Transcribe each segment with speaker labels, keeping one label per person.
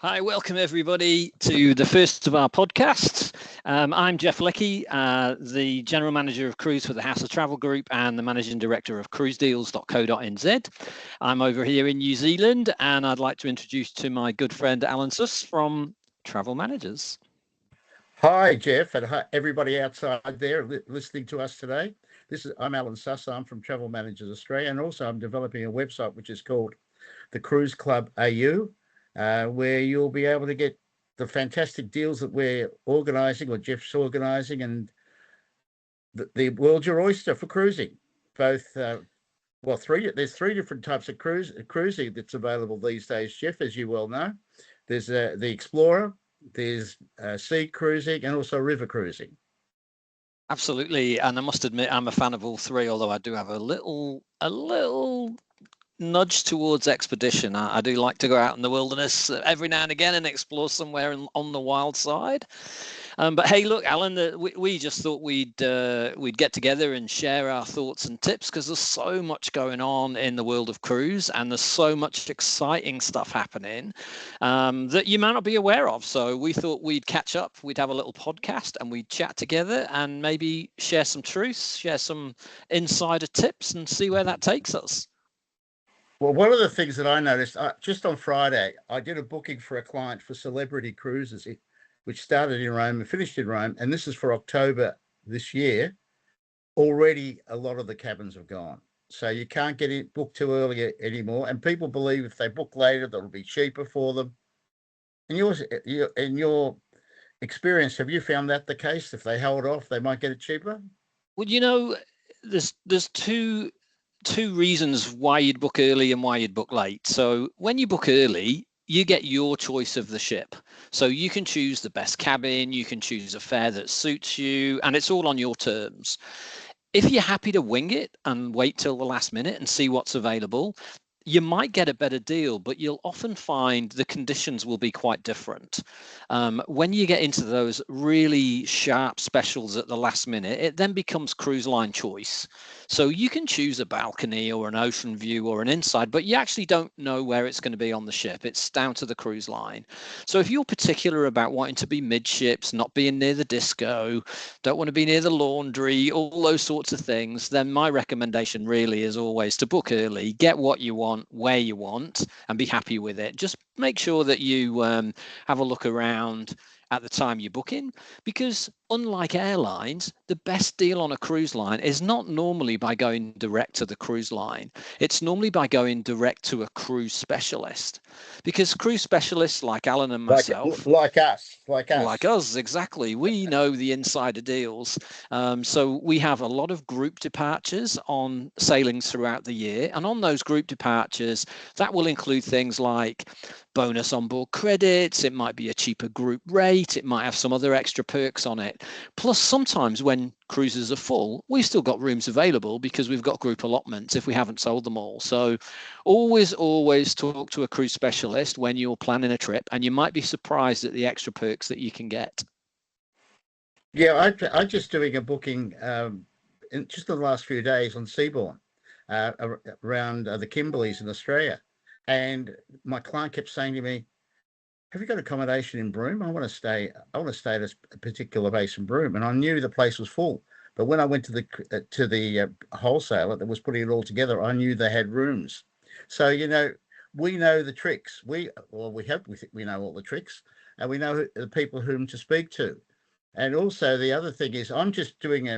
Speaker 1: Hi, welcome everybody to the first of our podcasts. I'm Jeff Leckey, the General Manager of Cruise for the House of Travel Group and the Managing Director of cruisedeals.co.nz. I'm over here in New Zealand, and I'd like to introduce to my good friend Alan Suss from Travel Managers.
Speaker 2: Hi, Jeff, and hi, everybody outside there listening to us today. I'm Alan Suss. I'm from Travel Managers Australia, and also I'm developing a website which is called the Cruise Club AU, where you'll be able to get the fantastic deals that we're organising, or Jeff's organising, and the world's your oyster for cruising. Both, there's three different types of cruising that's available these days, Jeff, as you well know. There's the Explorer, there's sea cruising, and also river cruising.
Speaker 1: Absolutely, and I must admit I'm a fan of all three, although I do have a little nudge towards expedition. I do like to go out in the wilderness every now and again and explore somewhere on the wild side. But hey, look, Alan, we just thought we'd get together and share our thoughts and tips, because there's so much going on in the world of cruise, and there's so much exciting stuff happening that you might not be aware of. So we thought we'd catch up, we'd have a little podcast, and we'd chat together and maybe share some truths, share some insider tips, and see where that takes us.
Speaker 2: Well, one of the things that I noticed, just on Friday, I did a booking for a client for Celebrity Cruises, which started in Rome and finished in Rome. And this is for October this year. Already a lot of the cabins have gone. So you can't get it booked too early anymore. And people believe if they book later, that'll be cheaper for them. In your experience, have you found that the case? If they hold off, they might get it cheaper?
Speaker 1: Well, there's two reasons why you'd book early and why you'd book late. So when you book early, you get your choice of the ship. So you can choose the best cabin, you can choose a fare that suits you, and it's all on your terms. If you're happy to wing it and wait till the last minute and see what's available, you might get a better deal, but you'll often find the conditions will be quite different. When you get into those really sharp specials at the last minute, it then becomes cruise line choice. So you can choose a balcony or an ocean view or an inside, but you actually don't know where it's going to be on the ship. It's down to the cruise line. So if you're particular about wanting to be midships, not being near the disco, don't want to be near the laundry, all those sorts of things, then my recommendation really is always to book early, get what you want, where you want, and be happy with it. Just make sure that you have a look around at the time you book in, because unlike airlines, the best deal on a cruise line is not normally by going direct to the cruise line. It's normally by going direct to a cruise specialist, because cruise specialists like Alan and myself,
Speaker 2: like us,
Speaker 1: exactly, we know the insider deals. So we have a lot of group departures on sailings throughout the year, and on those group departures, that will include things like bonus onboard credits, it might be a cheaper group rate, it might have some other extra perks on it. Plus, sometimes when cruises are full, we've still got rooms available because we've got group allotments if we haven't sold them all. So always talk to a cruise specialist when you're planning a trip, and you might be surprised at the extra perks that you can get.
Speaker 2: Yeah, I'm just doing a booking in the last few days on Seabourn around the Kimberleys in Australia. And my client kept saying to me, have you got accommodation in Broome? I want to stay at a particular base in Broome. And I knew the place was full. But when I went to the wholesaler that was putting it all together, I knew they had rooms. So, we know the tricks. We know all the tricks, and we know the people whom to speak to. And also the other thing is I'm just doing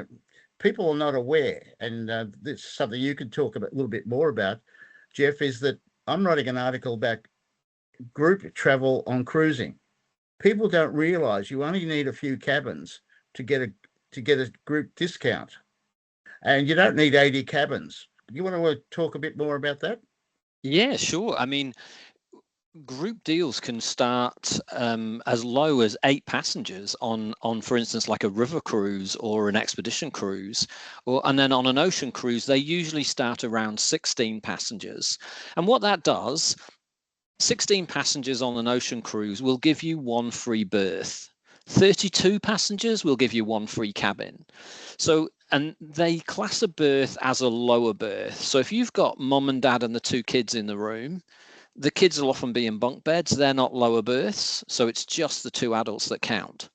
Speaker 2: people are not aware, and this is something you can talk a little bit more about, Jeff, is that I'm writing an article about group travel on cruising. People don't realize you only need a few cabins to get a group discount, and you don't need 80 cabins. You want to talk a bit more about that?
Speaker 1: Yeah, sure. I mean, group deals can start as low as 8 passengers on, for instance, like a river cruise or an expedition cruise, and then on an ocean cruise, they usually start around 16 passengers. And what that does, 16 passengers on an ocean cruise will give you 1 free berth. 32 passengers will give you 1 free cabin. So, and they class a berth as a lower berth. So if you've got mum and dad and the 2 kids in the room, the kids will often be in bunk beds. They're not lower berths, so it's just the two adults that count.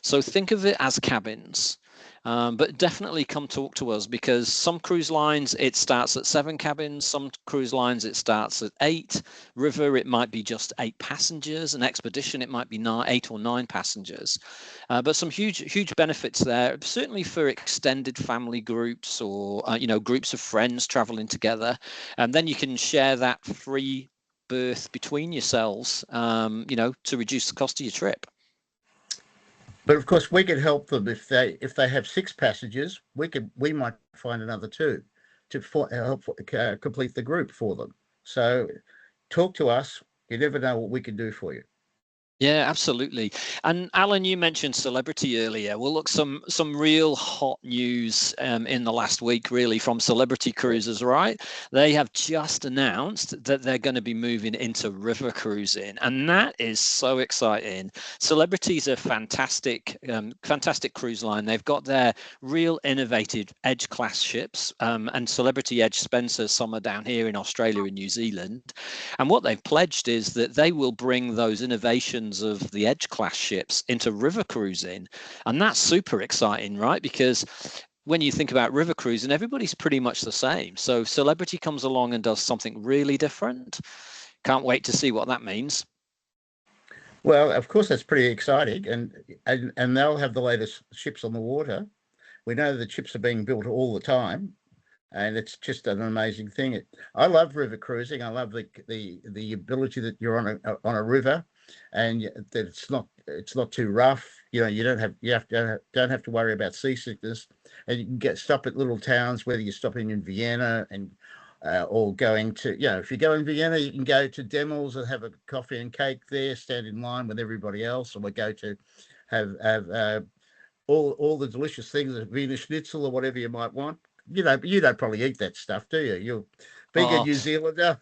Speaker 1: So think of it as cabins. But definitely come talk to us, because some cruise lines, it starts at 7 cabins. Some cruise lines, it starts at 8. River, it might be just 8 passengers. An expedition, it might be 8 or 9 passengers. But some huge benefits there, certainly for extended family groups, or groups of friends traveling together. And then you can share that free berth between yourselves, to reduce the cost of your trip.
Speaker 2: But of course, we could help them if they have 6 passengers. We might find another 2 to help complete the group for them. So talk to us. You never know what we can do for you.
Speaker 1: Yeah, absolutely. And Alan, you mentioned celebrity earlier. Well, look, some real hot news in the last week, really, from Celebrity Cruises, right? They have just announced that they're going to be moving into river cruising, and that is so exciting. Celebrity's a fantastic cruise line. They've got their real innovative Edge class ships, and Celebrity Edge Spencer, some are down here in Australia and New Zealand. And what they've pledged is that they will bring those innovations of the Edge class ships into river cruising. And that's super exciting, right? Because when you think about river cruising, everybody's pretty much the same. So Celebrity comes along and does something really different. Can't wait to see what that means.
Speaker 2: Well, of course, that's pretty exciting, and they'll have the latest ships on the water. We know that ships are being built all the time, and it's just an amazing thing. I love river cruising. I love the ability that you're on a river, and that it's not too rough. You don't have to worry about seasickness, and you can stop at little towns, whether you're stopping in Vienna and or going to, if you go in Vienna, you can go to Demmel's and have a coffee and cake there, stand in line with everybody else, or we go to have all the delicious things, the Wiener Schnitzel or whatever you might want. You don't probably eat that stuff, do you? You're being a New Zealander.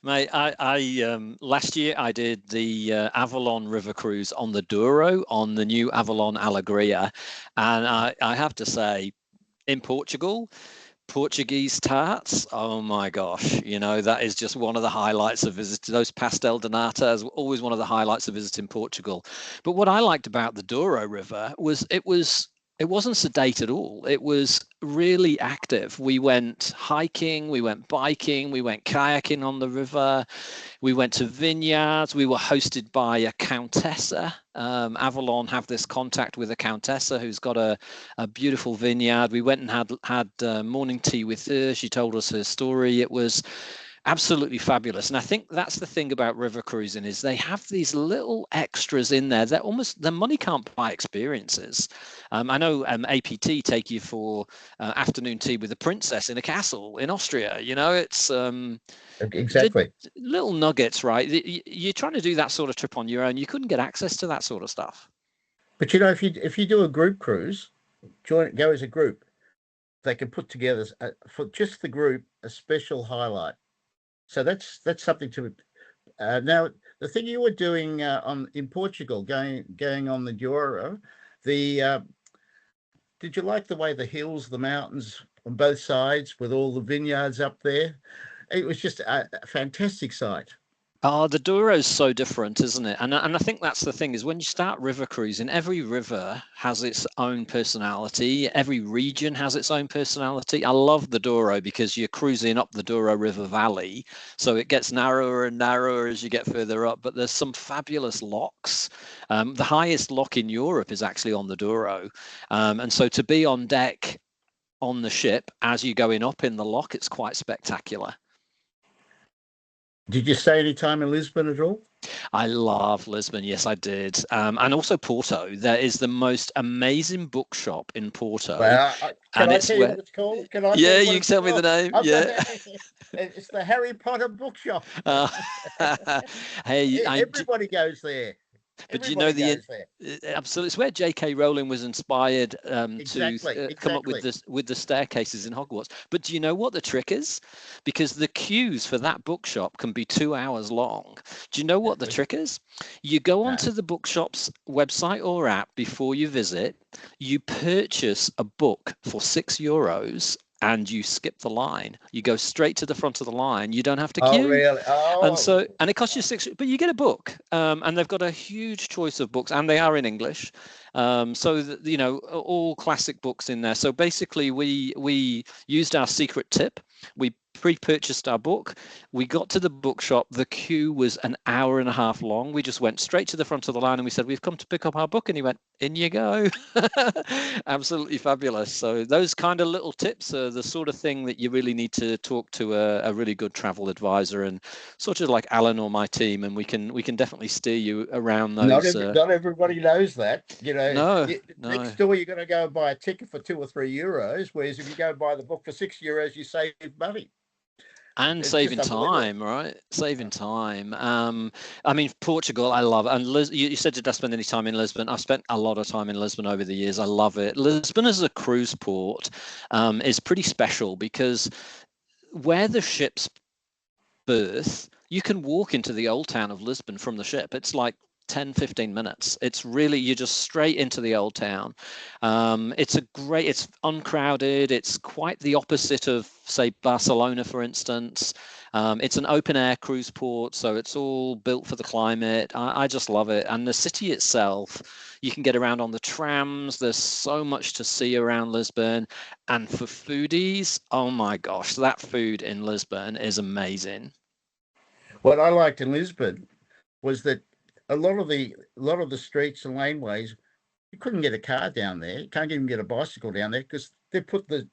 Speaker 1: Mate, I last year I did the Avalon River Cruise on the Douro, on the new Avalon Alegria, and I have to say, in Portugal, Portuguese tarts, oh my gosh, that is just one of the highlights of visiting. Those pastel de nata is always one of the highlights of visiting Portugal. But what I liked about the Douro River was it wasn't sedate at all. It was really active. We went hiking, we went biking, we went kayaking on the river, we went to vineyards. We were hosted by a countessa. Avalon have this contact with a countessa who's got a beautiful vineyard. We went and had morning tea with her. She told us her story. It was absolutely fabulous. And I think that's the thing about river cruising, is they have these little extras in there. The money can't buy experiences. I know APT take you for afternoon tea with the princess in a castle in Austria. It's
Speaker 2: exactly
Speaker 1: little nuggets, right? You're trying to do that sort of trip on your own. You couldn't get access to that sort of stuff.
Speaker 2: But if you do a group cruise, go as a group. They can put together for just the group a special highlight. So that's something to. Now, the thing you were doing in Portugal, going on the Douro, did you like the way the hills, the mountains on both sides, with all the vineyards up there? It was just a fantastic sight.
Speaker 1: Oh, the Douro is so different, isn't it? And I think that's the thing, is when you start river cruising, every river has its own personality. Every region has its own personality. I love the Douro because you're cruising up the Douro River Valley. So it gets narrower and narrower as you get further up. But there's some fabulous locks. The highest lock in Europe is actually on the Douro. And so to be on deck on the ship as you're going up in the lock, it's quite spectacular.
Speaker 2: Did you stay any time in Lisbon at all?
Speaker 1: I love Lisbon. Yes, I did. And also Porto. There is the most amazing bookshop in Porto.
Speaker 2: Well, can I tell you what it's called?
Speaker 1: Yeah, you can tell me the name. Yeah.
Speaker 2: It's the Harry Potter bookshop.
Speaker 1: Hey,
Speaker 2: everybody goes there.
Speaker 1: But you know, absolutely, it's where J.K. Rowling was inspired to come up with the staircases in Hogwarts. But do you know what the trick is? Because the queues for that bookshop can be 2 hours long. Do you know what the trick is? You go onto the bookshop's website or app before you visit. You purchase a book for €6, and you skip the line. You go straight to the front of the line. You don't have to
Speaker 2: Oh,
Speaker 1: queue.
Speaker 2: really? Oh,
Speaker 1: And it costs you but you get a book, and they've got a huge choice of books, and they are in English. All classic books in there. So basically, we used our secret tip. We pre-purchased our book. We got to the bookshop. The queue was an hour and a half long. We just went straight to the front of the line and we said, "We've come to pick up our book." And he went, "In you go." Absolutely fabulous. So those kind of little tips are the sort of thing that you really need to talk to a really good travel advisor, and sort of like Alan or my team, and we can definitely steer you around those.
Speaker 2: not everybody knows that.
Speaker 1: No,
Speaker 2: Next
Speaker 1: no.
Speaker 2: door you're going to go buy a ticket for €2 or €3, whereas if you go buy the book for €6, you save money.
Speaker 1: And
Speaker 2: It's just
Speaker 1: saving
Speaker 2: unbelievable.
Speaker 1: time, right? Saving time. I mean, Portugal, I love. And you said, did I spend any time in Lisbon? I've spent a lot of time in Lisbon over the years. I love it. Lisbon as a cruise port is pretty special because where the ships berth, you can walk into the old town of Lisbon from the ship. It's like 10-15 minutes. It's really, you're just straight into the old town. It's uncrowded. It's quite the opposite of, say, Barcelona, for instance. It's an open air cruise port, so it's all built for the climate. I just love it. And the city itself, you can get around on the trams. There's so much to see around Lisbon. And for foodies, oh my gosh, that food in Lisbon is amazing.
Speaker 2: What I liked in Lisbon was that a lot of the streets and laneways, you couldn't get a car down there. You can't even get a bicycle down there because they put the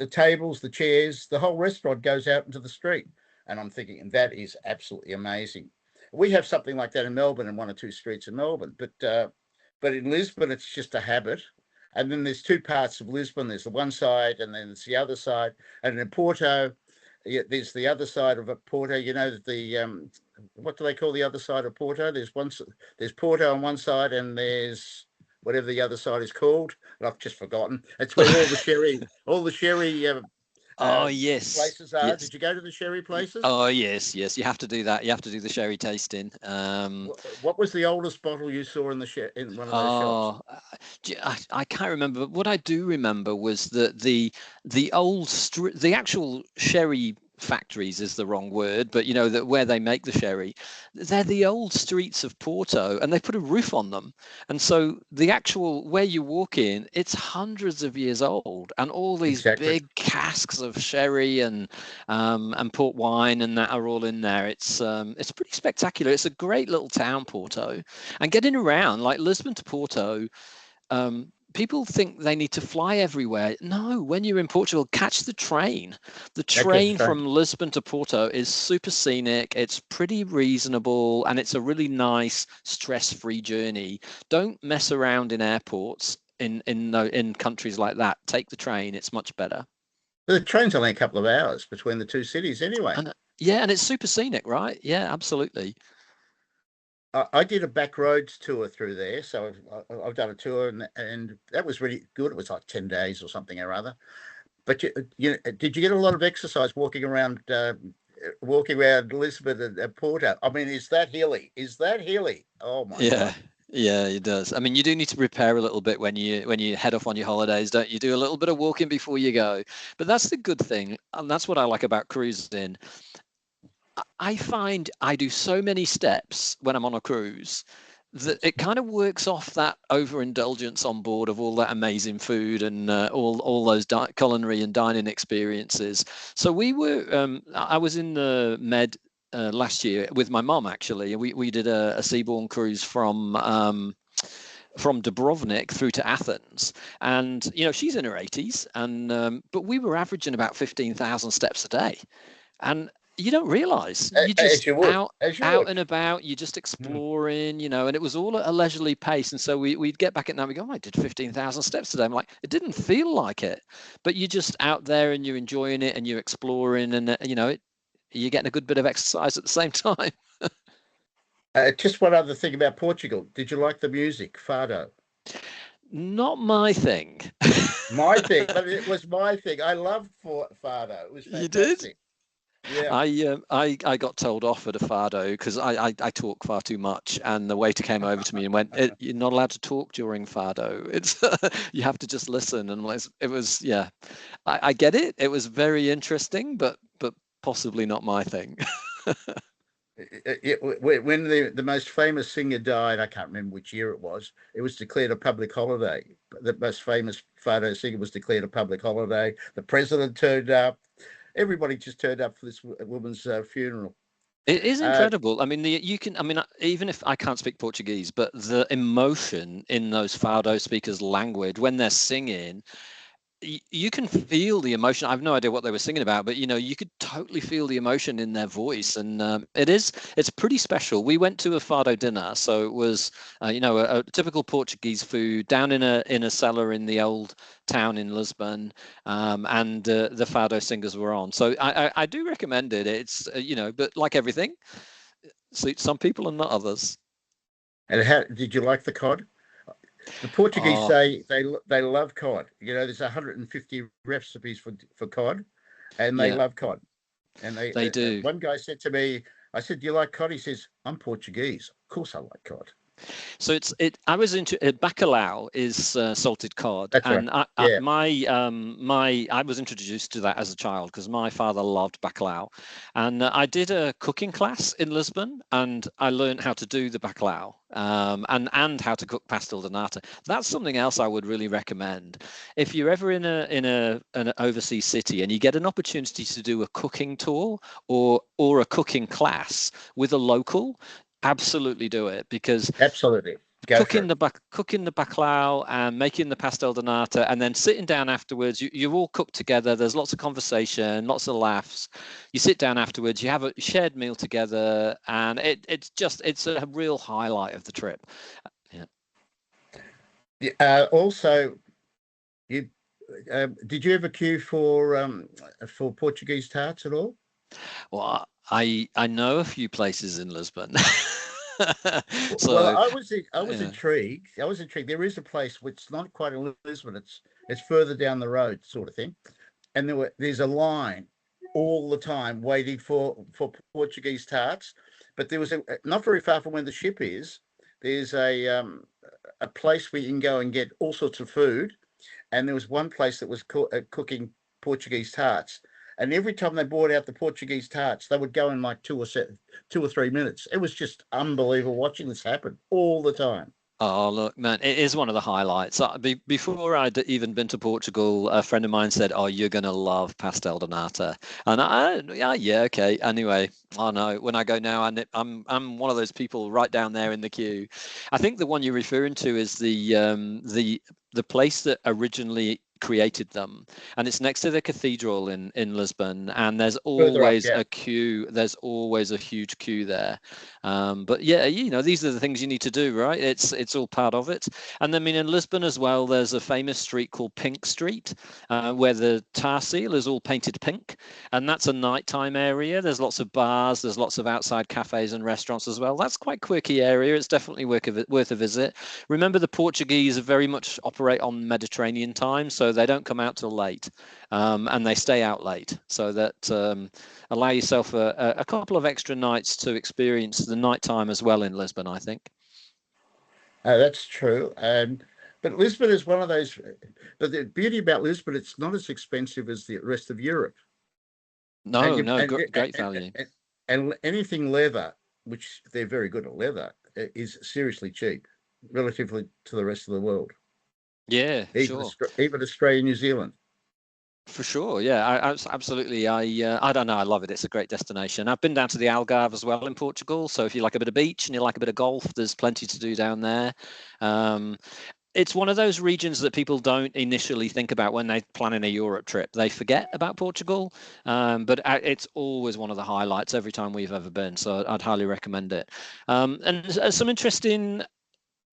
Speaker 2: tables, the chairs, the whole restaurant goes out into the street. And I'm thinking, and that is absolutely amazing. We have something like that in Melbourne and one or two streets in Melbourne, but in Lisbon it's just a habit. And then there's two parts of Lisbon. There's the one side, and then there's the other side. And in Porto, yeah, there's the other side of Porto. What do they call the other side of Porto? There's Porto on one side, and there's whatever the other side is called. I've just forgotten. It's where all the sherry
Speaker 1: Oh
Speaker 2: uh,
Speaker 1: yes,
Speaker 2: places are.
Speaker 1: yes.
Speaker 2: Did you go to the sherry places?
Speaker 1: Oh yes, yes. You have to do that. You have to do the sherry tasting.
Speaker 2: What was the oldest bottle you saw in one of those shops?
Speaker 1: Oh, I can't remember. But what I do remember was that the the actual sherry factories is the wrong word, but you know that where they make the sherry, they're the old streets of Porto, and they put a roof on them, and so the actual where you walk in, it's hundreds of years old, and all these
Speaker 2: Exactly.
Speaker 1: big casks of sherry and port wine and that are all in there. It's pretty spectacular. It's a great little town, Porto. And getting around, like Lisbon to Porto, people think they need to fly everywhere. No, when you're in Portugal, catch the train. The
Speaker 2: That gets
Speaker 1: train
Speaker 2: strange.
Speaker 1: from Lisbon to Porto is super scenic. It's pretty reasonable, and it's a really nice, stress-free journey. Don't mess around in airports in countries like that. Take the train. It's much better.
Speaker 2: The train's only a couple of hours between the two cities anyway.
Speaker 1: And yeah, and it's super scenic, right? Yeah, absolutely.
Speaker 2: I did a back roads tour through there, so I've done a tour, and that was really good. It was like 10 days or something or other. But did you get a lot of exercise walking around Lisbon and Porto? I mean, is that hilly? Is that hilly? Oh my
Speaker 1: Yeah,
Speaker 2: God!
Speaker 1: yeah, it does. I mean, you do need to prepare a little bit when you head off on your holidays, don't you? Do a little bit of walking before you go. But that's the good thing, and that's what I like about cruising. I find I do so many steps when I'm on a cruise that it kind of works off that overindulgence on board of all that amazing food and all those culinary and dining experiences. So I was in the Med last year with my mom actually. We did a seaborne cruise from Dubrovnik through to Athens, and you know she's in her 80s, and but we were averaging about 15,000 steps a day, and you don't realize you
Speaker 2: As
Speaker 1: just
Speaker 2: you would, as you
Speaker 1: out
Speaker 2: would.
Speaker 1: and about, you're just
Speaker 2: Hmm.
Speaker 1: exploring, you know, and it was all at a leisurely pace. And so we'd get back at night, we go, oh, I did 15,000 steps today. I'm like, it didn't feel like it, but you're just out there and you're enjoying it and you're exploring, and you know you're getting a good bit of exercise at the same time.
Speaker 2: Just one other thing about Portugal. Did you like the music, Fado?
Speaker 1: Not my thing.
Speaker 2: My thing, but it was my thing. I loved Fado. It was
Speaker 1: You did?
Speaker 2: fantastic. Yeah.
Speaker 1: I got told off at a fado because I talk far too much, and the waiter came over to me and went, "You're not allowed to talk during fado. It's you have to just listen." And it was yeah, I get it. It was very interesting, but possibly not my thing.
Speaker 2: When the most famous singer died, I can't remember which year it was declared a public holiday. The most famous photo singer was declared a public holiday. The president turned up. Everybody just turned up for this woman's funeral.
Speaker 1: It is
Speaker 2: Uh,
Speaker 1: incredible. I mean, you can. I mean, even if I can't speak Portuguese, but the emotion in those fado speakers' language when they're singing, you can feel the emotion. I've no idea what they were singing about, but you could totally feel the emotion in their voice, and it's pretty special. We went to a fado dinner, so it was a typical Portuguese food down in a cellar in the old town in Lisbon, and the fado singers were on. So I do recommend it. It's but like everything, suits some people and not others.
Speaker 2: and how did you like the cod? The Portuguese
Speaker 1: Oh,
Speaker 2: say they love cod. There's 150 recipes for cod, and they
Speaker 1: yeah,
Speaker 2: love cod. And
Speaker 1: they do.
Speaker 2: one guy said to me, I said, "Do you like cod?" He says, "I'm Portuguese. Of course I like cod."
Speaker 1: So I was into bacalhau is salted cod,
Speaker 2: That's right.
Speaker 1: and
Speaker 2: Yeah.
Speaker 1: I was introduced to that as a child because my father loved bacalhau, and I did a cooking class in Lisbon, and I learned how to do the bacalhau, and how to cook pastel de nata. That's something else I would really recommend if you're ever in an overseas city and you get an opportunity to do a cooking tour or a cooking class with a local. Absolutely do it because
Speaker 2: Absolutely. Go for it.
Speaker 1: cooking the bacalhau and making the pastel de nata and then sitting down afterwards. You all cook together. There's lots of conversation, lots of laughs. You sit down afterwards. You have a shared meal together, and it's a real highlight of the trip. Yeah.
Speaker 2: Also, you did you ever queue for Portuguese tarts at all?
Speaker 1: Well, I know a few places in Lisbon.
Speaker 2: Well,
Speaker 1: So
Speaker 2: I was
Speaker 1: yeah.
Speaker 2: intrigued. I was intrigued. There is a place which is not quite in Lisbon. It's further down the road, sort of thing. And there's a line all the time waiting for Portuguese tarts. But there was not very far from where the ship is. There's a place where you can go and get all sorts of food. And there was one place that was cooking Portuguese tarts. And every time they brought out the Portuguese tarts, they would go in like 2 or 3 minutes. It was just unbelievable watching this happen all the time.
Speaker 1: Oh, look, man, it is one of the highlights. Before I'd even been to Portugal, a friend of mine said, "Oh, you're going to love pastel de nata." And yeah, okay. Anyway, I know when I go now, I'm one of those people right down there in the queue. I think the one you're referring to is the place that originally created them, and it's next to the cathedral in Lisbon, and there's
Speaker 2: Further up,
Speaker 1: always
Speaker 2: yeah.
Speaker 1: a queue. There's always a huge queue there. But yeah, these are the things you need to do, right? It's all part of it. And I mean, in Lisbon as well, there's a famous street called Pink Street, where the tar seal is all painted pink, and that's a nighttime area. There's lots of bars, there's lots of outside cafes and restaurants as well. That's quite quirky area. It's definitely worth a visit. Remember, the Portuguese very much operate on Mediterranean time, so they don't come out till late, and they stay out late, so that allow yourself a couple of extra nights to experience the nighttime as well in Lisbon, I think.
Speaker 2: That's true. But Lisbon is one of those. But the beauty about Lisbon, it's not as expensive as the rest of Europe, and
Speaker 1: No,
Speaker 2: you
Speaker 1: no, great value.
Speaker 2: and anything leather, which they're very good at leather, is seriously cheap relatively to the rest of the world,
Speaker 1: Yeah, sure.
Speaker 2: Even Australia, New Zealand.
Speaker 1: For sure, yeah, absolutely. I don't know, I love it. It's a great destination. I've been down to the Algarve as well in Portugal. So if you like a bit of beach and you like a bit of golf, there's plenty to do down there. Um, it's one of those regions that people don't initially think about when they're planning a Europe trip. They forget about Portugal, but it's always one of the highlights every time we've ever been. So I'd highly recommend it. And some interesting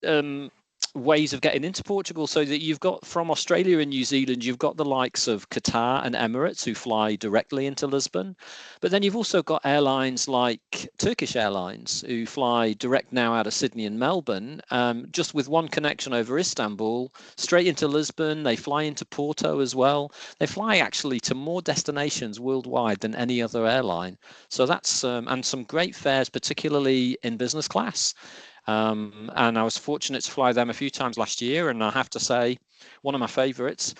Speaker 1: um, ways of getting into Portugal, so that you've got from Australia and New Zealand, you've got the likes of Qatar and Emirates who fly directly into Lisbon. But then you've also got airlines like Turkish Airlines who fly direct now out of Sydney and Melbourne, just with one connection over Istanbul, straight into Lisbon. They fly into Porto as well. They fly actually to more destinations worldwide than any other airline. So that's, and some great fares, particularly in business class. And I was fortunate to fly them a few times last year, and I have to say, one of my favourites,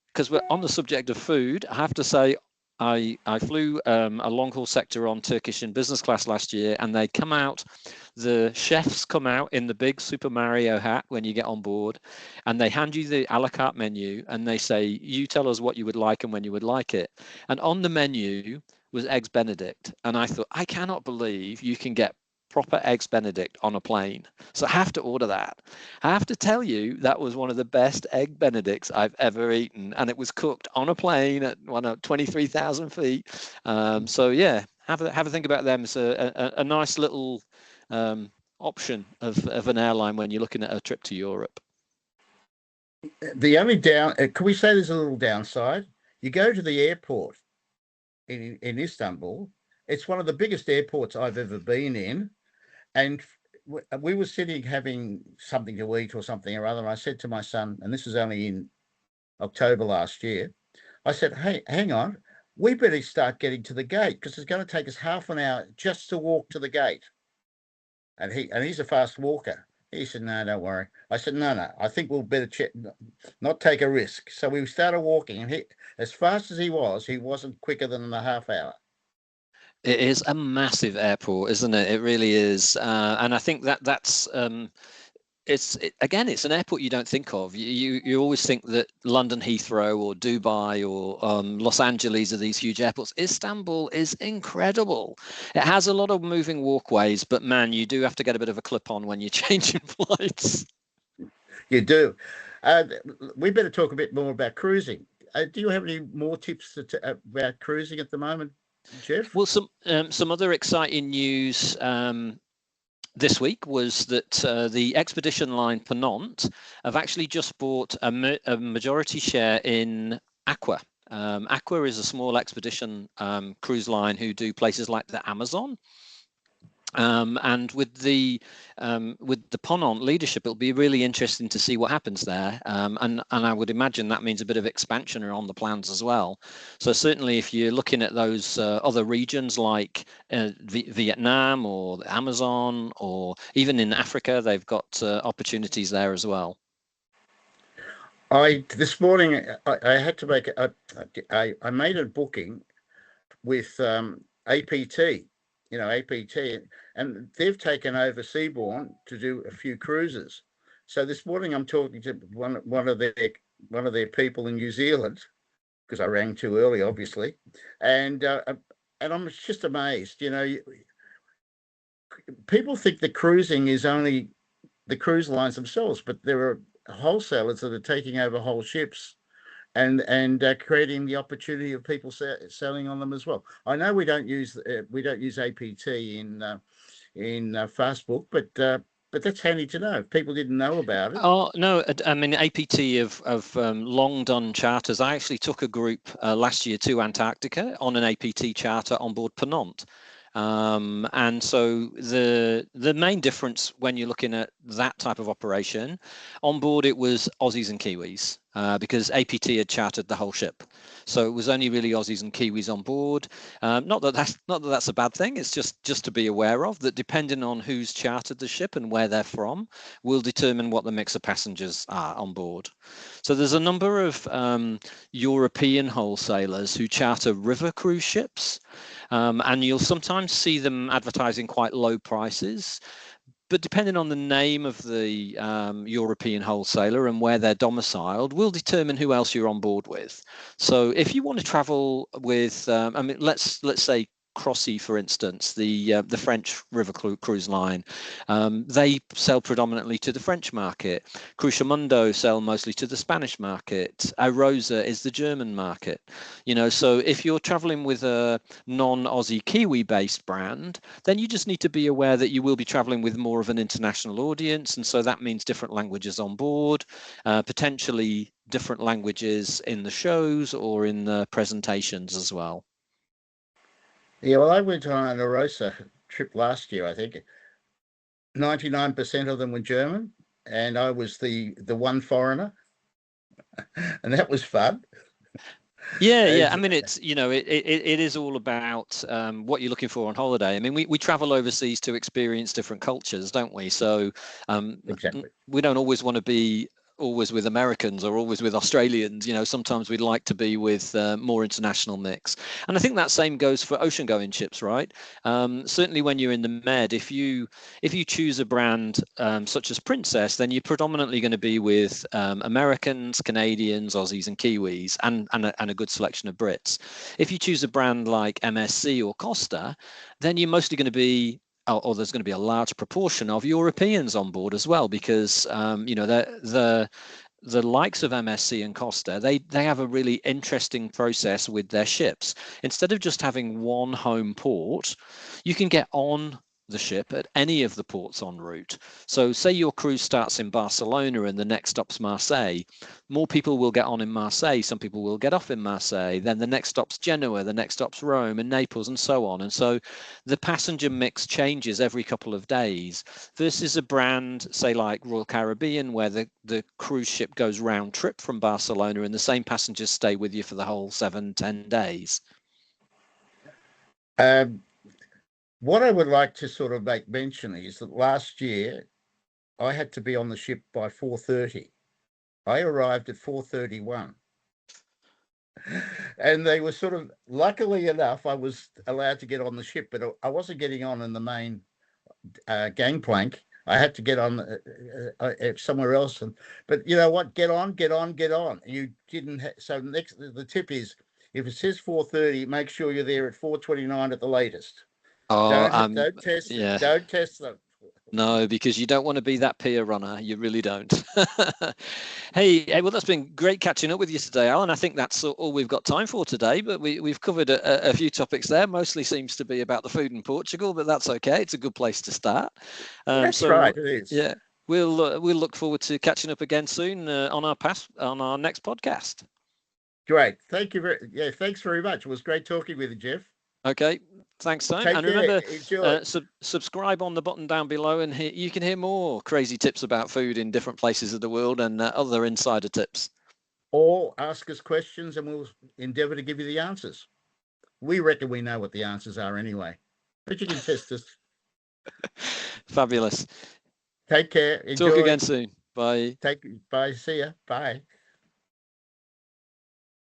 Speaker 1: because we're on the subject of food, I have to say, I flew a long haul sector on Turkish in business class last year, and they come out, the chefs come out in the big Super Mario hat when you get on board, and they hand you the a la carte menu, and they say, you tell us what you would like and when you would like it. And on the menu was eggs Benedict, and I thought, I cannot believe you can get proper eggs Benedict on a plane. So I have to order that. I have to tell you, that was one of the best egg Benedicts I've ever eaten, and it was cooked on a plane at 23,000 feet. So yeah, have a think about them. It's a nice little option of an airline when you're looking at a trip to Europe.
Speaker 2: The only can we say there's a little downside? You go to the airport in Istanbul. It's one of the biggest airports I've ever been in. And we were sitting having something to eat or something or other. And I said to my son, and this was only in October last year, I said, hey, hang on, we better start getting to the gate because it's going to take us half an hour just to walk to the gate. And he's a fast walker. He said, no, don't worry. I said, no, I think we'll better not take a risk. So we started walking, and as fast as he wasn't quicker than a half hour.
Speaker 1: It is a massive airport, isn't it? It really is, and I think that's again, it's an airport you don't think of. You always think that London Heathrow or Dubai or Los Angeles are these huge airports. Istanbul is incredible. It has a lot of moving walkways, but man, you do have to get a bit of a clip on when you're changing flights.
Speaker 2: You do. We better talk a bit more about cruising. Do you have any more tips about cruising at the moment, Jeff?
Speaker 1: Well, some other exciting news this week was that the expedition line Ponant have actually just bought a majority share in Aqua. Aqua is a small expedition cruise line who do places like the Amazon. And with the Ponant leadership, it'll be really interesting to see what happens there. And I would imagine that means a bit of expansion on the plans as well. So certainly, if you're looking at those other regions like Vietnam or the Amazon, or even in Africa, they've got opportunities there as well.
Speaker 2: This morning I had to make I made a booking with APT. APT, and they've taken over Seabourn to do a few cruises. So this morning I'm talking to one of their people in New Zealand, because I rang too early, obviously, and I'm just amazed. People think that cruising is only the cruise lines themselves, but there are wholesalers that are taking over whole ships and creating the opportunity of people selling on them as well. I know we don't use APT in Fastbook, but that's handy to know if people didn't know about it.
Speaker 1: Oh no, I mean APT have long done charters. I actually took a group last year to Antarctica on an APT charter on board Ponant. And so the main difference when you're looking at that type of operation, on board it was Aussies and Kiwis, because APT had chartered the whole ship, so it was only really Aussies and Kiwis on board. Not that that's a bad thing. It's just to be aware of that, depending on who's chartered the ship and where they're from, will determine what the mix of passengers are on board. So there's a number of European wholesalers who charter river cruise ships. And you'll sometimes see them advertising quite low prices, but depending on the name of the European wholesaler and where they're domiciled will determine who else you're on board with. So if you want to travel with, let's say Crossy, for instance, the French river cruise line, they sell predominantly to the French market. Cruciamundo sell mostly to the Spanish market. Arosa is the German market. You know, so if you're traveling with a non-Aussie Kiwi-based brand, then you just need to be aware that you will be traveling with more of an international audience, and so that means different languages on board, potentially different languages in the shows or in the presentations as well.
Speaker 2: Yeah, well, I went on an Arosa trip last year. I think 99% of them were German, and I was the one foreigner, and that was fun.
Speaker 1: Yeah. I mean, it's, you know, it is all about what you're looking for on holiday. I mean, we travel overseas to experience different cultures, don't we? So
Speaker 2: Exactly.
Speaker 1: we don't always want to be always with Americans or always with Australians. You know, sometimes we'd like to be with more international mix. And I think that same goes for ocean going ships, right? Certainly when you're in the Med, if you choose a brand such as Princess, then you're predominantly going to be with Americans, Canadians, Aussies and Kiwis, and a good selection of Brits. If you choose a brand like MSC or Costa, then you're mostly going to be, or there's going to be a large proportion of Europeans on board as well, because you know, the likes of MSC and Costa, they have a really interesting process with their ships. Instead of just having one home port, you can get on the ship at any of the ports en route. So say your cruise starts in Barcelona and the next stop's Marseille, more people will get on in Marseille, some people will get off in Marseille, then the next stop's Genoa, the next stop's Rome and Naples and so on. And so the passenger mix changes every couple of days versus a brand, say like Royal Caribbean, where the cruise ship goes round trip from Barcelona and the same passengers stay with you for the whole 7-10 days.
Speaker 2: What I would like to sort of make mention is that last year I had to be on the ship by 4:30. I arrived at 4:31. And they were sort of, luckily enough, I was allowed to get on the ship, but I wasn't getting on in the main gangplank. I had to get on somewhere else. But you know what? Get on. You didn't. So the tip is, if it says 4:30, make sure you're there at 4:29 at the latest.
Speaker 1: Oh,
Speaker 2: don't test
Speaker 1: yeah.
Speaker 2: Don't test them.
Speaker 1: No, because you don't want to be that peer runner. You really don't. Hey, well, that's been great catching up with you today, Alan. I think that's all we've got time for today, but we've covered a few topics there. Mostly seems to be about the food in Portugal, but that's okay. It's a good place to start.
Speaker 2: That's right. It is.
Speaker 1: Yeah, we'll look forward to catching up again soon on our next podcast.
Speaker 2: Great. Thank you. Thanks very much. It was great talking with you, Jeff.
Speaker 1: Okay, thanks, Simon.
Speaker 2: Take
Speaker 1: and
Speaker 2: care.
Speaker 1: Remember, subscribe on the button down below, and you can hear more crazy tips about food in different places of the world and other insider tips.
Speaker 2: Or ask us questions and we'll endeavour to give you the answers. We reckon we know what the answers are anyway, but you can test us.
Speaker 1: Fabulous.
Speaker 2: Take care. Enjoy.
Speaker 1: Talk again soon. Bye.
Speaker 2: Bye. See ya. Bye.